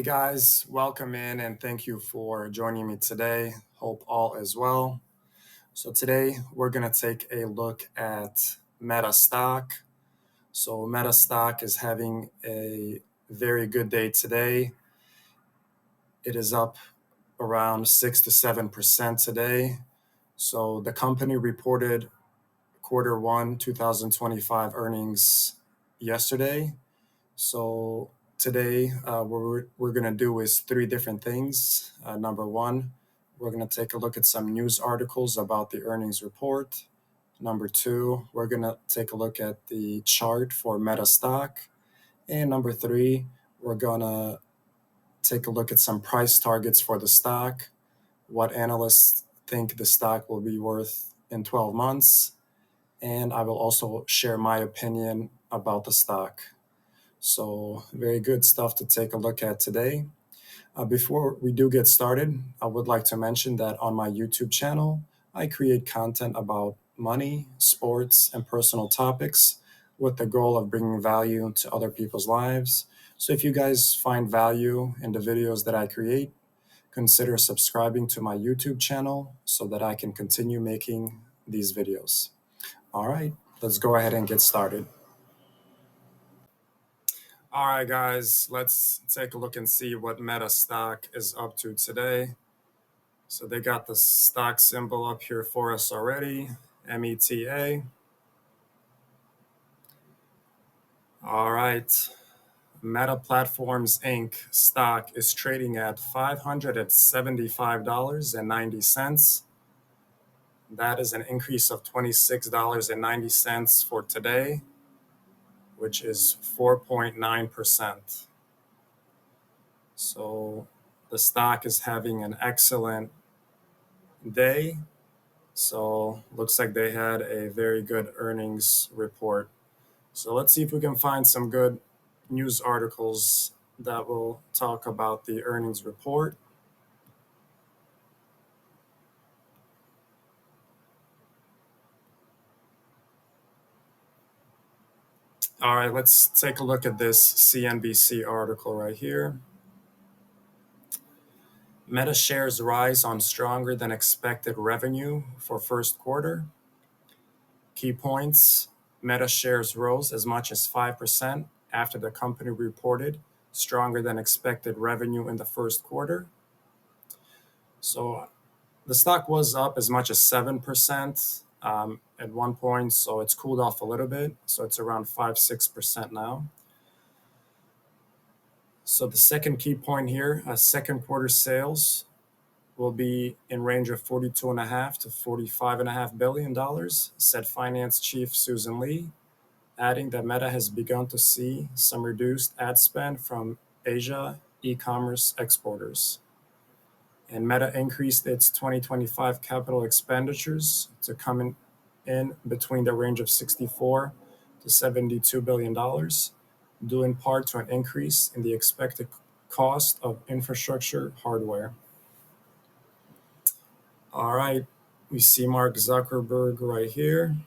guys, welcome in and thank you for joining me today. Hope all is well. So, today we're going to take a look at Meta stock. So, Meta stock is having a very good day today. It is up around 6 to 7% today. So, the company reported quarter one 2025 earnings yesterday. So today, what we're going to do is three different things. Number one, we're going to take a look at some news articles about the earnings report. Number two, we're going to take a look at the chart for Meta stock. And number three, we're going to take a look at some price targets for the stock, what analysts think the stock will be worth in 12 months. And I will also share my opinion about the stock. So, very good stuff to take a look at today. Before we do get started, I would like to mention that on my YouTube channel, I create content about money, sports, and personal topics with the goal of bringing value to other people's lives. So, if you guys find value in the videos that I create, consider subscribing to my YouTube channel so that I can continue making these videos. All right, let's go ahead and get started. All right, guys, let's take a look and see what Meta stock is up to today. So they got the stock symbol up here for us already, META. All right, Meta Platforms Inc. stock is trading at $575.90. That is an increase of $26.90 for today, which is 4.9%. So the stock is having an excellent day. So looks like they had a very good earnings report. So let's see if we can find some good news articles that will talk about the earnings report. All right, let's take a look at this CNBC article right here. Meta shares rise on stronger than expected revenue for first quarter. Key points: Meta shares rose as much as 5% after the company reported stronger than expected revenue in the first quarter. So the stock was up as much as 7% at one point, so it's cooled off a little bit. So it's around 5-6% now. So the second key point here, second quarter sales will be in range of $42.5 to $45.5 billion, said Finance Chief Susan Li, adding that Meta has begun to see some reduced ad spend from Asia e-commerce exporters. And Meta increased its 2025 capital expenditures to come in between the range of $64 to $72 billion, due in part to an increase in the expected cost of infrastructure hardware. All right, we see Mark Zuckerberg right here.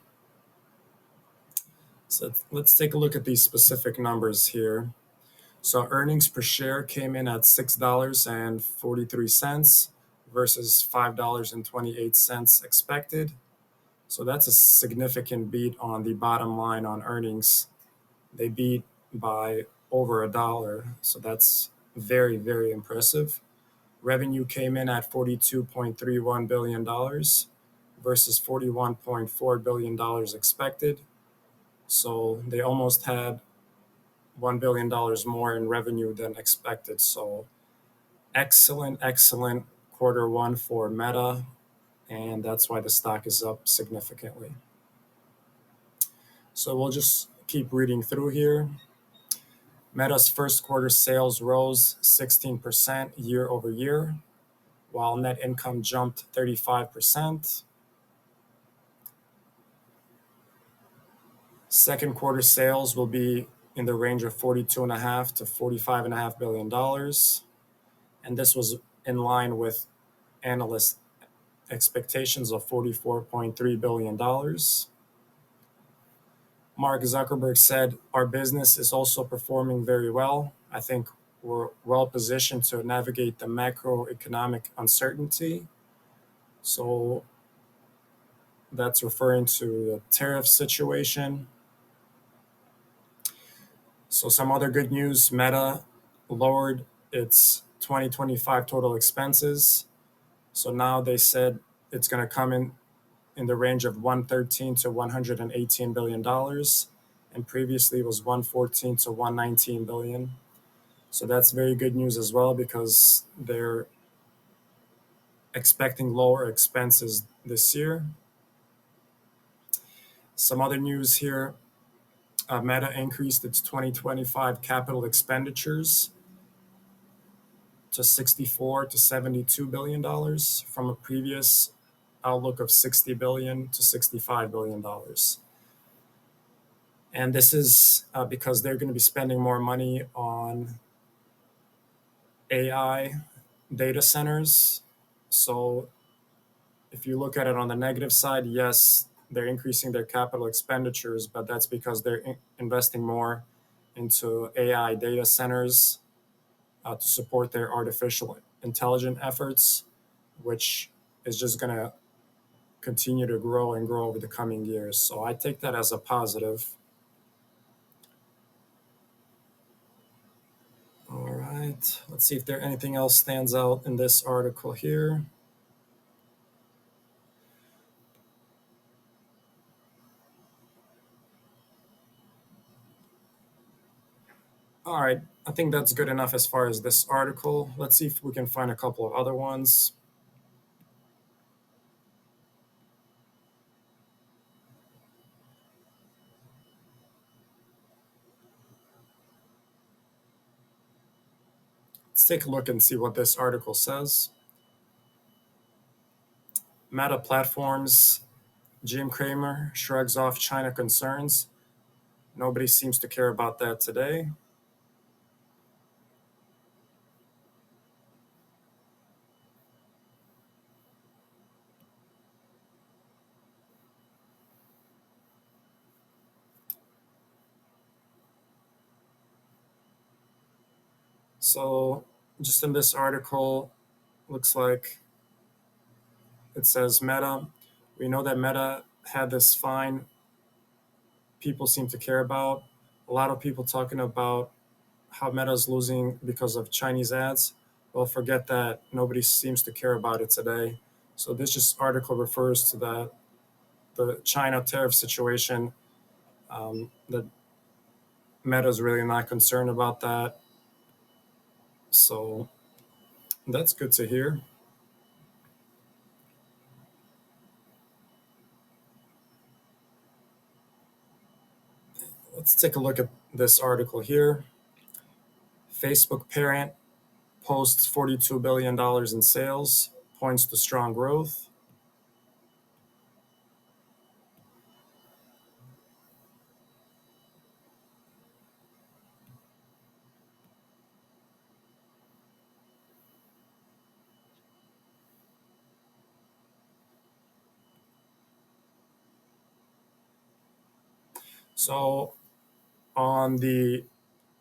So let's take a look at these specific numbers here. So earnings per share came in at $6.43 versus $5.28 expected. So that's a significant beat on the bottom line on earnings. They beat by over $1. So that's very, very impressive. Revenue came in at $42.31 billion versus $41.4 billion expected. So they almost had $1 billion more in revenue than expected. So excellent quarter one for Meta, and that's why the stock is up significantly. So we'll just keep reading through here. Meta's first quarter sales rose 16% year over year, while net income jumped 35%. Second quarter sales will be in the range of $42.5 to $45.5 billion. And this was in line with analyst expectations of $44.3 billion. Mark Zuckerberg said, "Our business is also performing very well. I think were well positioned to navigate the macroeconomic uncertainty. So that's referring to the tariff situation. So some other good news, Meta lowered its 2025 total expenses. So now they said it's going to come in the range of 113 to 118 billion dollars, and previously it was 114 to 119 billion. So that's very good news as well because they're expecting lower expenses this year. Some other news here, Meta increased its 2025 capital expenditures to 64 to 72 billion dollars from a previous outlook of 60 billion to 65 billion dollars. And this is because they're going to be spending more money on AI data centers. So if you look at it on the negative side, yes, they're increasing their capital expenditures, but that's because they're investing more into AI data centers to support their artificial intelligence efforts, which is just going to continue to grow and grow over the coming years. So I take that as a positive. All right, let's see if there anything else stands out in this article here. All right, I think that's good enough as far as this article. Let's see if we can find a couple of other ones. Let's take a look and see what this article says. Meta Platforms, Jim Cramer shrugs off China concerns. Nobody seems to care about that today. So, just in this article, looks like it says Meta. We know that Meta had this fine people seem to care about. A lot of people talking about how Meta is losing because of Chinese ads. Well, forget that. Nobody seems to care about it today. So this just article refers to the China tariff situation. That Meta is really not concerned about that. So that's good to hear. Let's take a look at this article here. Facebook parent posts $42 billion in sales, points to strong growth. So on the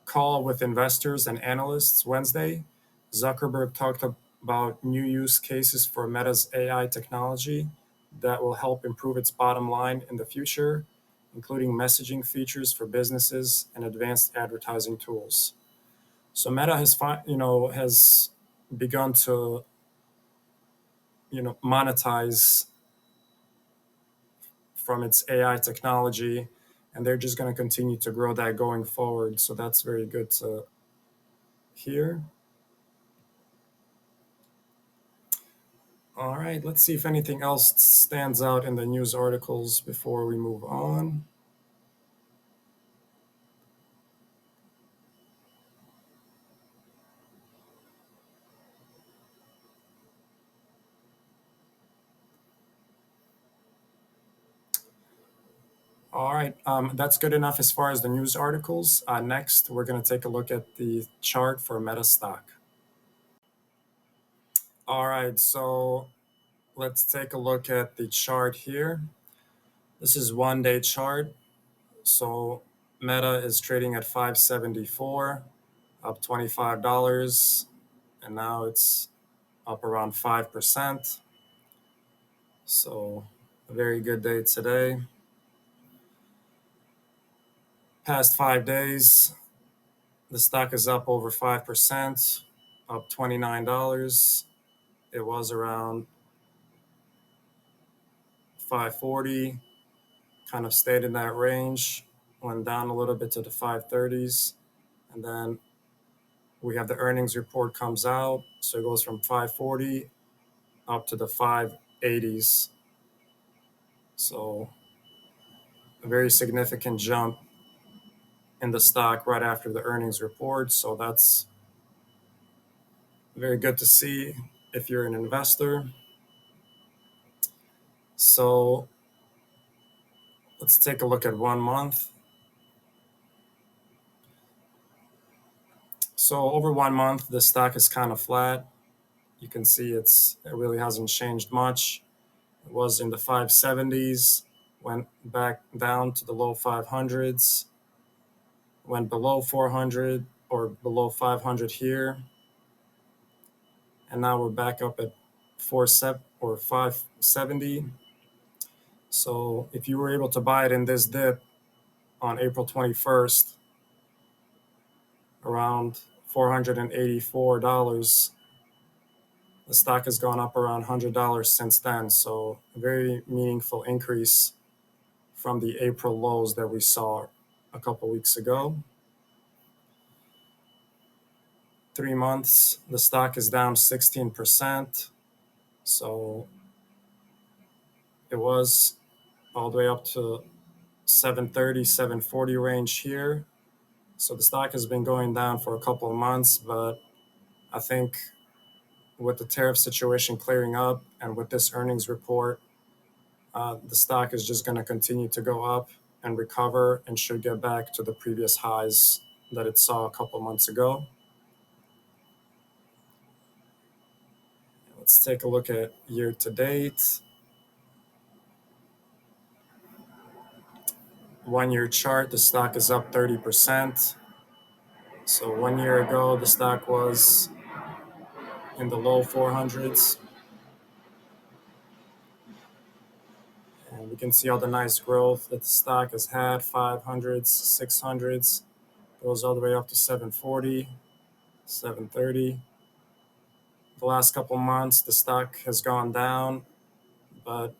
call with investors and analysts Wednesday, Zuckerberg talked about new use cases for Meta's AI technology that will help improve its bottom line in the future, including messaging features for businesses and advanced advertising tools. So Meta has begun to monetize from its AI technology, and they're just going to continue to grow that going forward. So that's very good to hear. All right, let's see if anything else stands out in the news articles before we move on. All right, that's good enough as far as the news articles. Next, we're going to take a look at the chart for Meta stock. All right, so let's take a look at the chart here. This is 1 day chart. So Meta is trading at 574. up $25, and now it's up around 5%. So a very good day today. Past 5 days, the stock is up over 5%, up $29. It was around 540, kind of stayed in that range, went down a little bit to the 530s, and then we have the earnings report comes out, so it goes from 540 up to the 580s. So a very significant jump in the stock right after the earnings report. So that's very good to see if you're an investor. So let's take a look at 1 month. So over 1 month, the stock is kind of flat. You can see it really hasn't changed much. It was in the 570s, went back down to the low 500s, went below 400 or below 500 here, and now we're back up at 570. So if you were able to buy it in this dip on April 21st, around $484, the stock has gone up around $100 since then. So a very meaningful increase from the April lows that we saw a couple weeks ago. 3 months, the stock is down 16%. So it was all the way up to 730, 740 range here. So the stock has been going down for a couple of months, but I think with the tariff situation clearing up and with this earnings report, the stock is just going to continue to go up and recover and should get back to the previous highs that it saw a couple months ago. Let's take a look at year to date. 1 year chart, the stock is up 30%. So 1 year ago, the stock was in the low 400s. And we can see all the nice growth that the stock has had, 500s, 600s, goes all the way up to 740, 730. The last couple months, the stock has gone down, but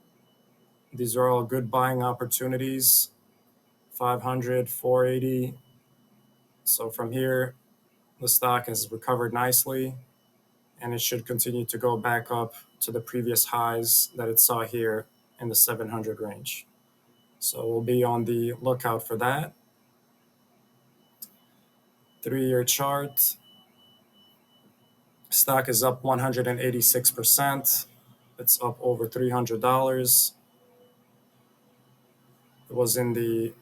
these are all good buying opportunities, 500, 480. So from here, the stock has recovered nicely, and it should continue to go back up to the previous highs that it saw here in the 700 range. So we'll be on the lookout for that. 3-year chart. Stock is up 186%. It's up over $300. It was in the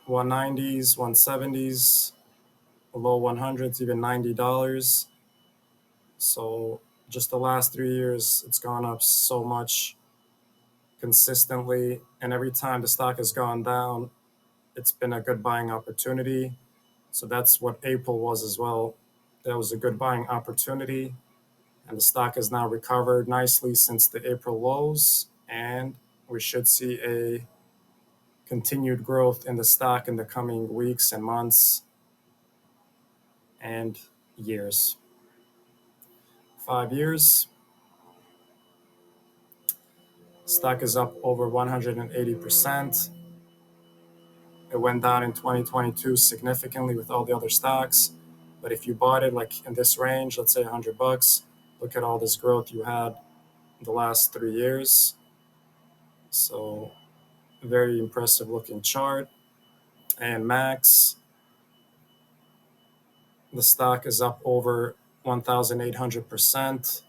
190s, 170s, low 100s, even $90. So just the last 3 years, it's gone up so much consistently. And every time the stock has gone down, it's been a good buying opportunity. So that's what April was as well. That was a good buying opportunity. And the stock has now recovered nicely since the April lows. And we should see a continued growth in the stock in the coming weeks and months and years. 5 years. Stock is up over 180%. It went down in 2022 significantly with all the other stocks. But if you bought it like in this range, let's say $100, look at all this growth you had in the last 3 years. So very impressive looking chart. And Max, the stock is up over 1,800%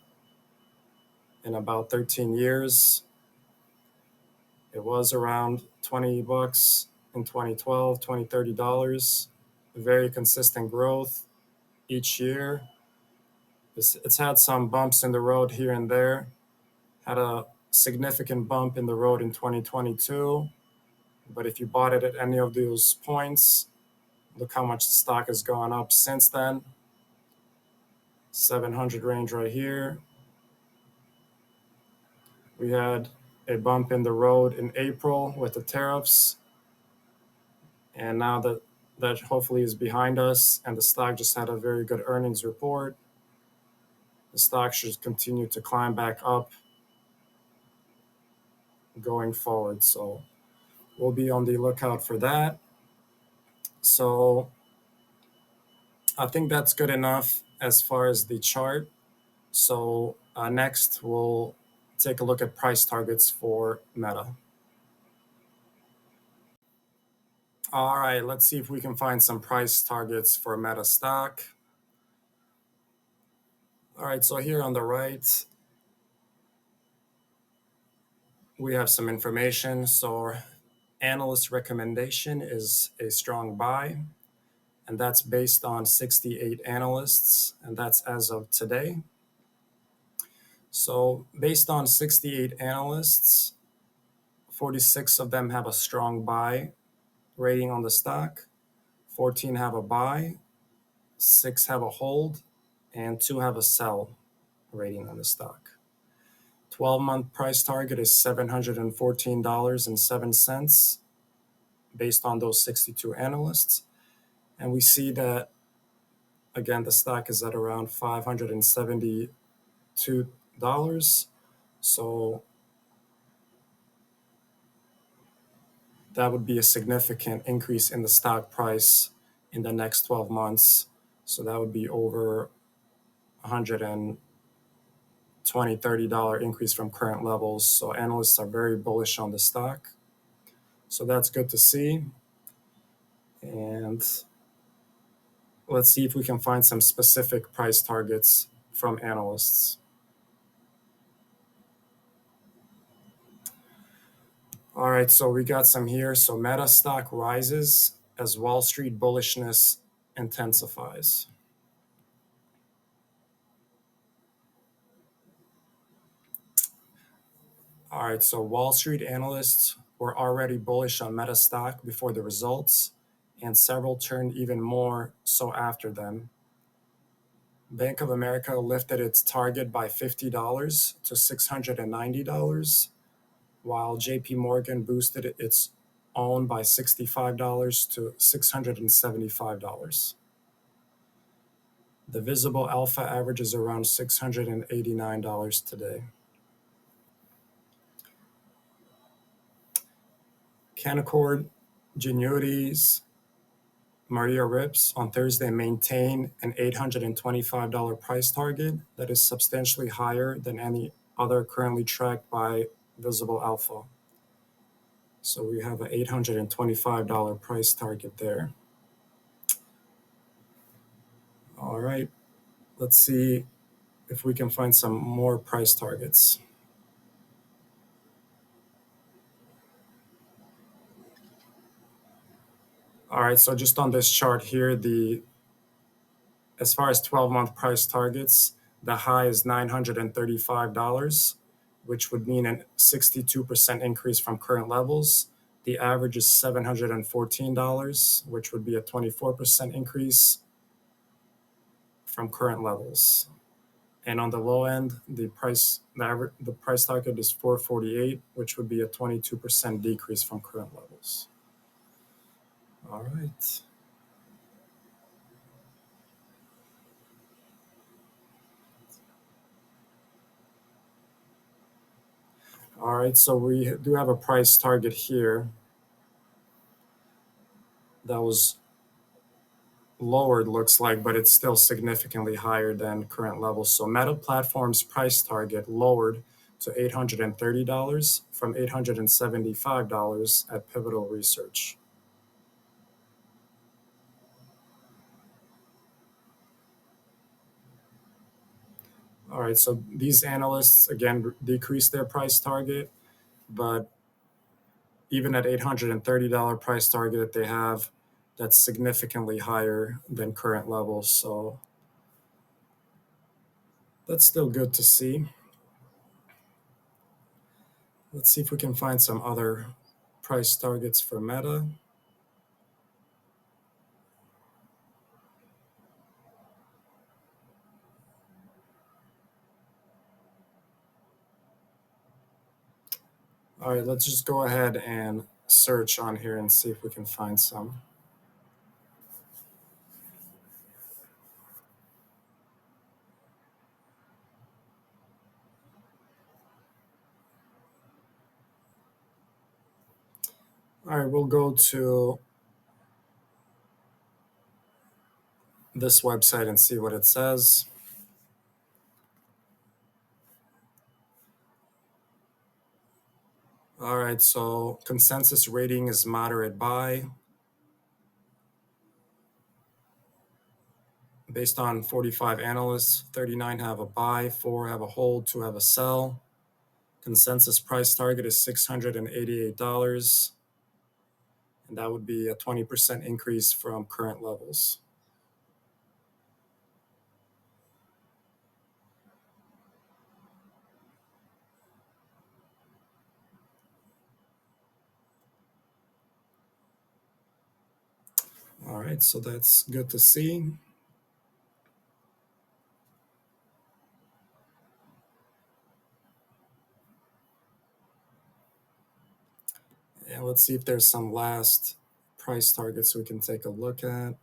in about 13 years. It was around $20 in 2012, $20, $30. Very consistent growth each year. It's had some bumps in the road here and there. Had a significant bump in the road in 2022. But if you bought it at any of those points, Look how much the stock has gone up since then. 700 range right here. We had a bump in the road in April with the tariffs. And now that hopefully is behind us, and the stock just had a very good earnings report, the stock should continue to climb back up going forward. So we'll be on the lookout for that. So I think that's good enough as far as the chart. So next, we'll take a look at price targets for Meta. All right, let's see if we can find some price targets for Meta stock. All right, so here on the right, we have some information. So analyst recommendation is a strong buy, and that's based on 68 analysts, and that's as of today. So based on 68 analysts, 46 of them have a strong buy rating on the stock, 14 have a buy, 6 have a hold, and 2 have a sell rating on the stock. 12-month price target is $714.07 based on those 62 analysts. And we see that, again, the stock is at around $572. So that would be a significant increase in the stock price in the next 12 months. So that would be over $120, $30 increase from current levels. So analysts are very bullish on the stock. So that's good to see. And let's see if we can find some specific price targets from analysts. All right, so we got some here. So Meta stock rises as Wall Street bullishness intensifies. All right, so Wall Street analysts were already bullish on Meta stock before the results, and several turned even more so after them. Bank of America lifted its target by $50 to $690, while JP Morgan boosted its own by $65 to $675. The visible alpha average is around $689 today. Canaccord Genuity's Maria Ripps on Thursday maintained an $825 price target that is substantially higher than any other currently tracked by Visible Alpha. So we have an $825 price target there. All right, let's see if we can find some more price targets. All right, so just on this chart here, as far as 12-month price targets, the high is $935, which would mean a 62% increase from current levels. The average is $714, which would be a 24% increase from current levels. And on the low end, the price target is $448, which would be a 22% decrease from current levels. All right. All right, so we do have a price target here that was lowered, looks like, but it's still significantly higher than current levels. So Meta Platforms price target lowered to $830 from $875 at Pivotal Research. All right, so these analysts again decreased their price target, but even at $830 price target that they have, that's significantly higher than current levels. So that's still good to see. Let's see if we can find some other price targets for Meta. All right, let's just go ahead and search on here and see if we can find some. All right, we'll go to this website and see what it says. All right, so consensus rating is moderate buy. Based on 45 analysts, 39 have a buy, 4 have a hold, 2 have a sell. Consensus price target is $688, and that would be a 20% increase from current levels. All right, so that's good to see. And let's see if there's some last price targets we can take a look at.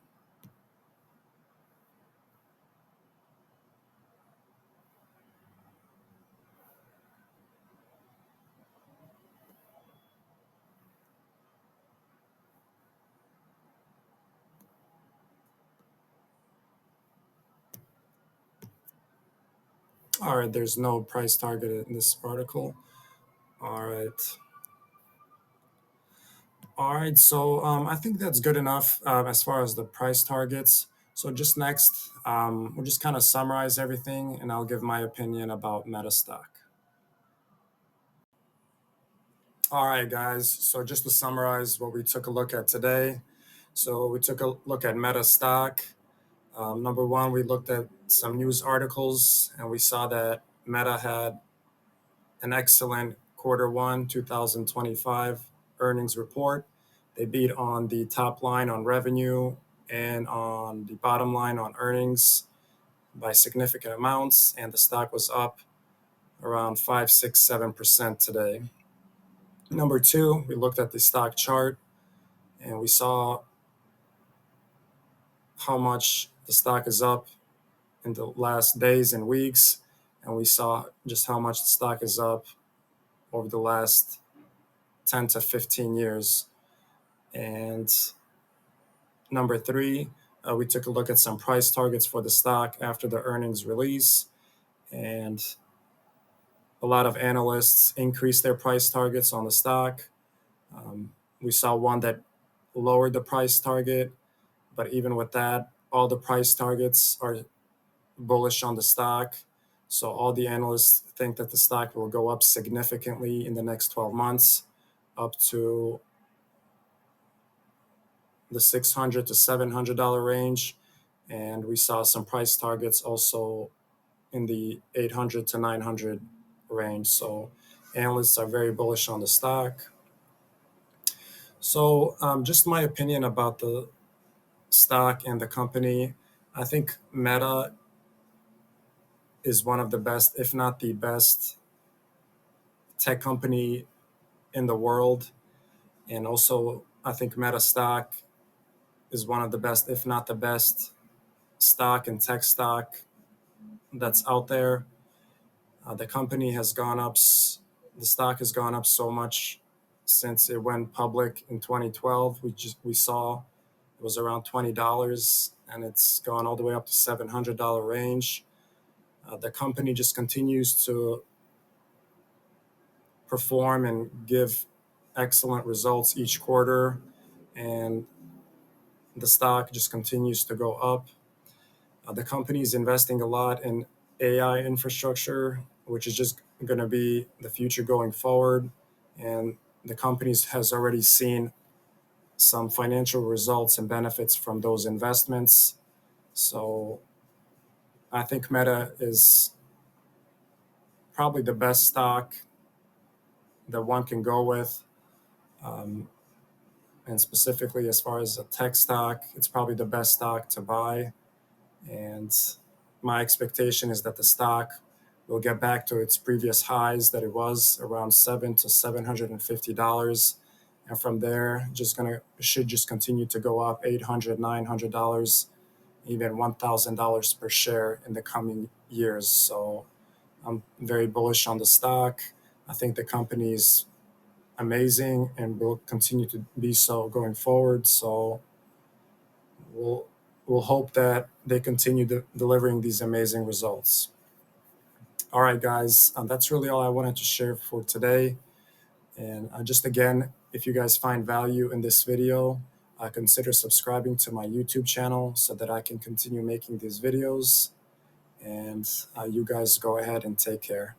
All right, there's no price target in this article. All right. All right, so I think that's good enough as far as the price targets. So just next, we'll just kind of summarize everything, and I'll give my opinion about Metastock. All right, guys. So just to summarize what we took a look at today. So we took a look at Metastock. Number one, we looked at some news articles, and we saw that Meta had an excellent Q1 2025 earnings report. They beat on the top line on revenue and on the bottom line on earnings by significant amounts, and the stock was up around 5, 6, 7% today. Number two, we looked at the stock chart and we saw how much the stock is up in the last days and weeks, and we saw just how much the stock is up over the last 10 to 15 years. And number three, we took a look at some price targets for the stock after the earnings release. And a lot of analysts increased their price targets on the stock. We saw one that lowered the price target, but even with that, all the price targets are bullish on the stock. So all the analysts think that the stock will go up significantly in the next 12 months, up to the $600 to $700 range. And we saw some price targets also in the 800 to 900 range. So analysts are very bullish on the stock. So just my opinion about the stock and the company. I think Meta is one of the best, if not the best, tech company in the world. And also, I think Meta stock is one of the best, if not the best, stock and tech stock that's out there. The company has gone up, the stock has gone up so much since it went public in 2012. We saw it was around $20 and it's gone all the way up to $700 range. The company just continues to perform and give excellent results each quarter, and the stock just continues to go up. The company is investing a lot in AI infrastructure, which is just going to be the future going forward. And the company has already seen some financial results and benefits from those investments. So I think Meta is probably the best stock that one can go with. And specifically, as far as a tech stock, it's probably the best stock to buy. And my expectation is that the stock will get back to its previous highs that it was around $700 to $750. And from there, should just continue to go up $800, $900, even $1,000 per share in the coming years. So I'm very bullish on the stock. I think the company is amazing and will continue to be so going forward. So we'll we'll hope that they continue delivering these amazing results. All right, guys, that's really all I wanted to share for today. And just again, if you guys find value in this video, consider subscribing to my YouTube channel so that I can continue making these videos. And you guys go ahead and take care.